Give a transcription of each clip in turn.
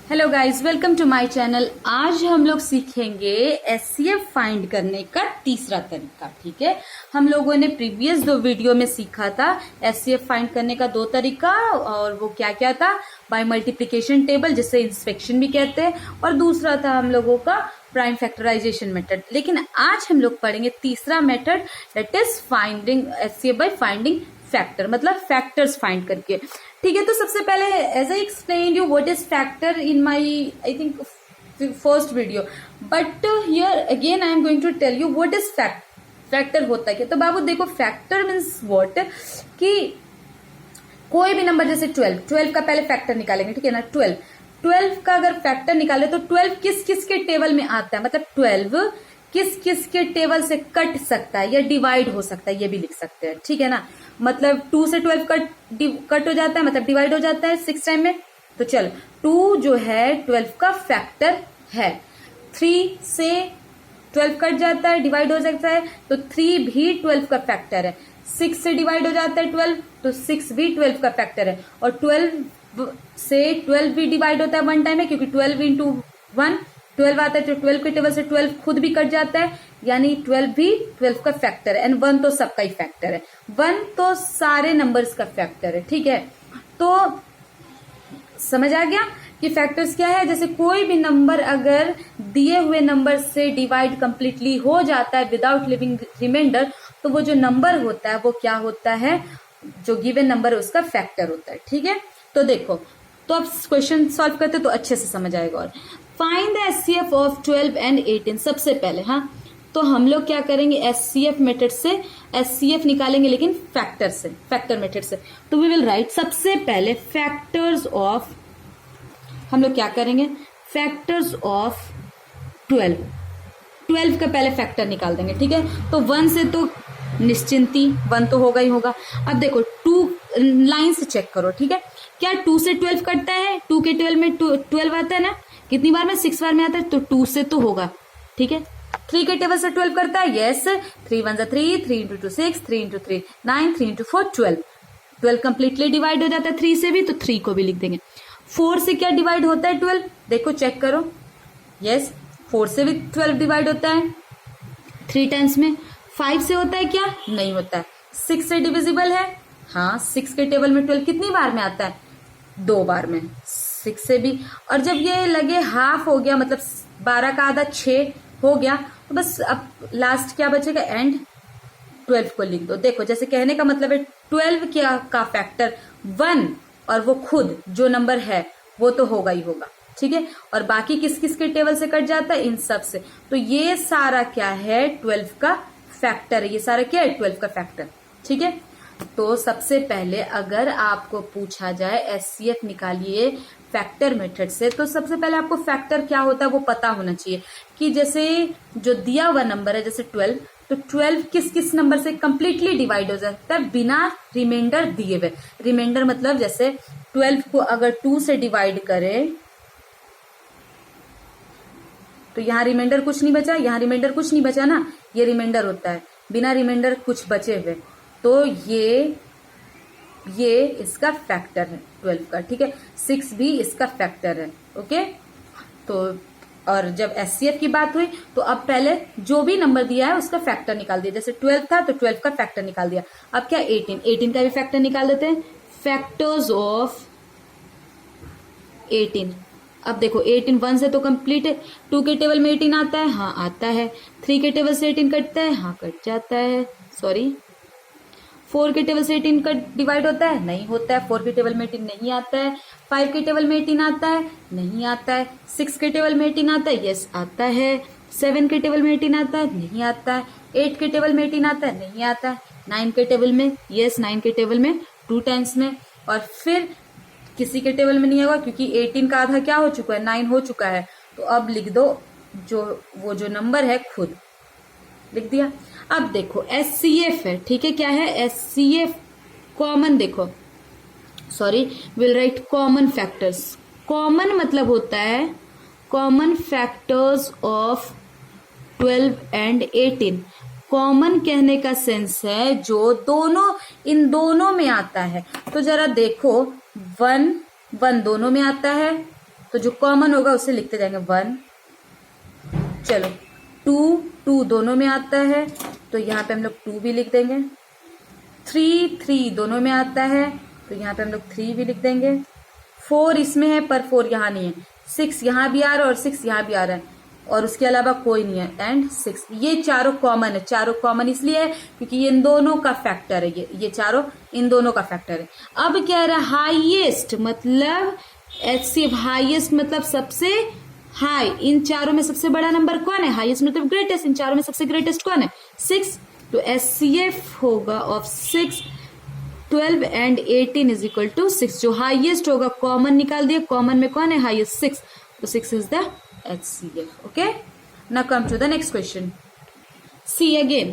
Hello guys, welcome to my channel. आज हम लोग सीखेंगे एचसीएफ फाइंड करने का तीसरा तरीका। ठीक है, हम लोगों ने प्रीवियस 2 वीडियो में सीखा था एचसीएफ फाइंड करने का 2 तरीका, और वो क्या क्या था, बाय मल्टीप्लिकेशन टेबल जिसे इंस्पेक्शन भी कहते हैं, और दूसरा था हम लोगों का प्राइम फैक्टराइजेशन मेथड। लेकिन आज हम लोग पढ़ेंगे तीसरा method, that is finding HCF by finding factor, मतलब फैक्टर्स फाइंड करके। ठीक है, तो सबसे पहले as I explain you what is factor in my I think first video, but here again I am going to tell you what is factor होता है क्या। तो बाबू देखो, फैक्टर मीन्स व्हाट, कि कोई भी नंबर जैसे 12 का पहले फैक्टर निकालेंगे, ठीक है ना। 12 का अगर फैक्टर निकाले तो 12 किस किस के टेबल में आता है, मतलब 12 किस किस के टेबल से कट सकता है या डिवाइड हो सकता है, ये भी लिख सकते हैं। ठीक है ना, मतलब 2 से 12 कट हो जाता है, मतलब डिवाइड हो जाता है 6 टाइम में। तो चल 2 जो है 12 का फैक्टर है। 3 से 12 कट जाता है, डिवाइड हो सकता है, तो 3 भी 12 का फैक्टर है। 6 से डिवाइड हो जाता है 12, तो 6 भी 12 का फैक्टर है। और 12 से 12 भी डिवाइड होता है 1 टाइम में, क्योंकि 12 इंटू 1 12 आता है, तो 12 के टेबल से 12 खुद भी कट जाता है, यानी 12 भी 12 का फैक्टर है। एंड 1 तो सबका ही फैक्टर है, 1 तो सारे नंबर्स का फैक्टर है। ठीक है, तो समझ आ गया कि फैक्टर्स क्या है। जैसे कोई भी नंबर अगर दिए हुए नंबर से डिवाइड कंप्लीटली हो जाता है विदाउट लिविंग रिमाइंडर, तो वो जो नंबर होता है वो क्या होता है, जो गिवन नंबर है उसका फैक्टर होता है। ठीक है, तो देखो, तो अब क्वेश्चन सॉल्व करते तो अच्छे से समझ आएगा। और find the HCF of 12 and 18। सबसे पहले तो हम लोग क्या करेंगे, एचसीएफ मेथड से एचसीएफ निकालेंगे, लेकिन फैक्टर से, फैक्टर मेथड से। तो वी विल राइट सबसे पहले फैक्टर्स ऑफ, हम लोग क्या करेंगे, फैक्टर्स ऑफ 12 का पहले फैक्टर निकाल देंगे। ठीक है, तो 1 से तो निश्चिंती 1 तो होगा ही होगा। अब देखो 2 लाइन से चेक करो। ठीक है, क्या 2 से 12 कटता है, 2 के टेबल में 12 आता है ना, कितनी बार में, 6 बार में आता है, तो 2 से तो होगा। ठीक है, 3 के टेबल से 12 करता है, yes, 3 1 3, 3 into 2 6, 3 into 3 9, 3 into 4 12 completely divide हो जाता है 3 से भी, तो 3 को भी लिख देंगे। 4 से क्या डिवाइड होता है 12, देखो चेक करो, यस 4 से भी 12 डिवाइड होता है 3 टाइम्स में। 5 से होता है क्या, नहीं होता है। 6 से डिविजिबल है, हाँ, 6 के टेबल में 12 कितनी बार में आता है, 2 बार में। 6 से भी, और जब ये लगे हाफ हो गया, मतलब 12 का आधा 6 हो गया, तो बस अब लास्ट क्या बचेगा, एंड 12 को लिख दो। देखो, जैसे कहने का मतलब है 12 क्या का फैक्टर 1, और वो खुद जो नंबर है वो तो होगा ही होगा। ठीक है, और बाकी किस किस के टेबल से कट जाता है, इन सब से। तो ये सारा क्या है, 12 का फैक्टर है। ये सारा क्या है, 12 का फैक्टर। ठीक है, तो सबसे पहले अगर आपको पूछा जाए एचसीएफ निकालिए फैक्टर मेथड से, तो सबसे पहले आपको फैक्टर क्या होता है वो पता होना चाहिए। कि जैसे जो दिया हुआ नंबर है, जैसे 12, तो 12 किस किस नंबर से कंप्लीटली डिवाइड हो जाता है बिना रिमाइंडर दिए हुए। रिमाइंडर मतलब जैसे 12 को अगर 2 से डिवाइड करें, तो यहाँ रिमाइंडर कुछ नहीं बचा, यहाँ रिमाइंडर कुछ नहीं बचा ना, ये रिमाइंडर होता है, बिना रिमाइंडर कुछ बचे हुए, तो ये इसका फैक्टर है 12 का। ठीक है, 6 भी इसका फैक्टर है। ओके, तो और जब एचसीएफ की बात हुई, तो अब पहले जो भी नंबर दिया है उसका फैक्टर निकाल दिया। जैसे 12 था तो 12 का फैक्टर निकाल दिया। अब क्या 18 का भी फैक्टर निकाल देते हैं, फैक्टर्स ऑफ 18। अब देखो 18 1 से तो कंप्लीट है, 2 के टेबल में 18 आता है, हाँ आता है। 3 के टेबल से 18 कटता है, हाँ कट जाता है, सॉरी। 4 के टेबल से 18 का डिवाइड होता है, नहीं होता है। 4 के टेबल में 18 नहीं आता है। 5 के टेबल में 18 आता है, नहीं आता है। 6 के टेबल में 18 आता है, यस आता है। 7 के टेबल में 18 आता है, नहीं आता है। 8 के टेबल में 18 आता है, नहीं आता है। 9 के टेबल में, यस 9 के टेबल में 2 टाइम्स में। और फिर किसी के टेबल में नहीं होगा, क्योंकि 18 का आधा क्या हो चुका है, 9 हो चुका है। तो अब लिख दो वो जो नंबर है, खुद लिख दिया। अब देखो एचसीएफ है, ठीक है, क्या है एचसीएफ, कॉमन, देखो sorry, will write common factors. Common मतलब होता है common factors of 12 and 18। Common कहने का सेंस है जो दोनों, इन दोनों में आता है। तो जरा देखो 1 1 दोनों में आता है, तो जो कॉमन होगा उसे लिखते जाएंगे 1। चलो 2, 2 दोनों में आता है तो यहाँ पे हम लोग 2 भी लिख देंगे। 3, 3 दोनों में आता है तो यहाँ पे हम लोग 3 भी लिख देंगे। 4 इसमें है पर 4 यहाँ नहीं है। 6 यहाँ भी आ रहा है और 6 यहाँ भी आ रहा है और उसके अलावा कोई नहीं है। एंड 6 ये चारों कॉमन है। चारों कॉमन इसलिए है क्योंकि ये इन दोनों का फैक्टर है। ये चारों इन दोनों का फैक्टर है। अब कह रहा है हाईएस्ट मतलब HCF हाईएस्ट मतलब सबसे हाई। इन चारों में सबसे बड़ा नंबर कौन है? हाईएस्ट मतलब ग्रेटेस्ट। इन चारों में सबसे ग्रेटेस्ट कौन है? 6। तो HCF होगा of 6 12 and 18 is equal to 6। जो हाईएस्ट होगा कॉमन निकाल दिया। कॉमन में कौन है? हाईएस्ट 6। तो 6 is the HCF. Okay. Now come to the next question. See again.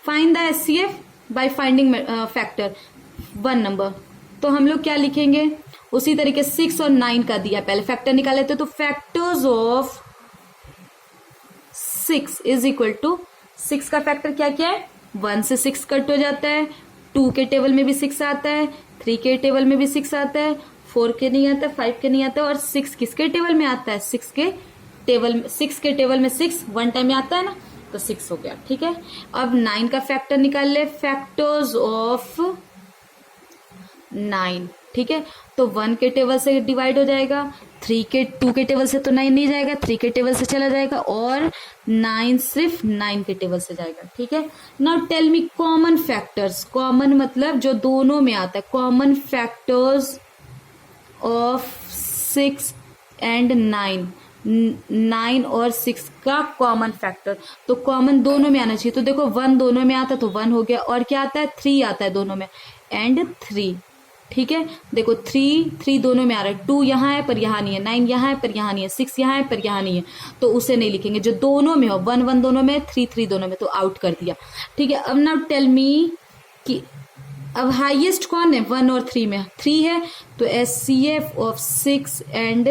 Find the HCF by finding factor. 1 number. तो हम लोग क्या लिखेंगे? उसी तरीके 6 और 9 का दिया। पहले फैक्टर निकाले थे तो factors of 6 is equal to 6 का फैक्टर क्या क्या है? 1 से 6 कट हो जाता है। 2 के टेबल में भी 6 आता है। 3 के टेबल में भी 6 आता है। 4 के नहीं आता, 5 के नहीं आता। और 6 किसके टेबल में आता है? 6 के टेबल में 6 1 टाइम में आता है ना, तो 6 हो गया। ठीक है। अब 9 का फैक्टर निकाल ले। Factors of 9। ठीक है। तो 1 के टेबल से डिवाइड हो जाएगा। 2 के टेबल से तो 9 नहीं जाएगा, 3 के टेबल से चला जाएगा और 9 सिर्फ 9 के टेबल से जाएगा। ठीक है। Now tell me common factors. Common मतलब जो दोनों में आता है। Common factors of 6 and 9। 9 और 6 का कॉमन फैक्टर। तो कॉमन दोनों में आना चाहिए। तो देखो 1 दोनों में आता है तो 1 हो गया। और क्या आता है? 3 आता है दोनों में एंड 3। ठीक है। देखो 3 दोनों में आ रहा है। 2 यहाँ है पर यहाँ नहीं है। 9 यहाँ है पर यहाँ नहीं है। 6 यहाँ है पर यहाँ नहीं है। तो उसे नहीं लिखेंगे। जो दोनों में हो, 1 1 दोनों में, 3 3 दोनों में, तो आउट कर दिया। ठीक है। अब नाउ टेल मी कि अब हाईएस्ट कौन है? 1 और 3 में 3 है तो HCF ऑफ 6 एंड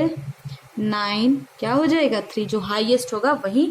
9 क्या हो जाएगा? 3। जो हाईएस्ट होगा वही